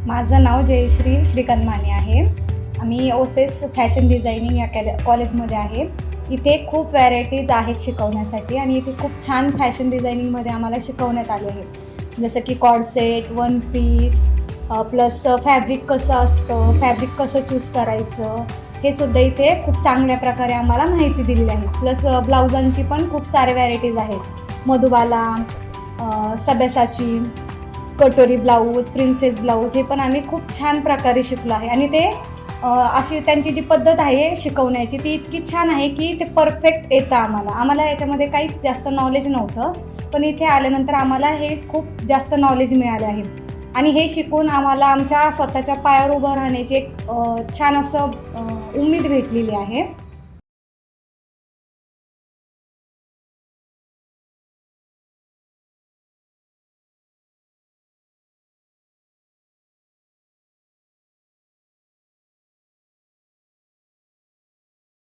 माझं नाव जयश्री श्रीकांत माने आहे. आम्ही ओसेस फॅशन डिझायनिंग या कॉलेजमध्ये आहे. इथे खूप व्हॅरायटीज आहेत शिकवण्यासाठी आणि इथे खूप छान फॅशन डिझायनिंगमध्ये आम्हाला शिकवण्यात आले आहे. जसं की co-ord set, one piece, plus fabric कसं असतं, फॅब्रिक कसं चूज करायचं, हे सुद्धा इथे खूप चांगल्या प्रकारे आम्हाला माहिती दिलेली आहे. प्लस ब्लाउजांची पण खूप सारे व्हॅरायटीज आहेत. मधुबाला, सब्यासाची, कटोरी ब्लाऊज, प्रिन्सेस ब्लाऊज, हे पण आम्ही खूप छान प्रकारे शिकलो आहे. आणि ते अशी त्यांची जी पद्धत आहे शिकवण्याची ती इतकी छान आहे की ते परफेक्ट येतं आम्हाला याच्यामध्ये काहीच जास्त नॉलेज नव्हतं, पण इथे आल्यानंतर आम्हाला हे खूप जास्त नॉलेज मिळाले आहे. आणि हे शिकून आम्हाला आमच्या स्वतःच्या पायावर उभं राहण्याची एक छान असं उमेद भेटलेली आहे.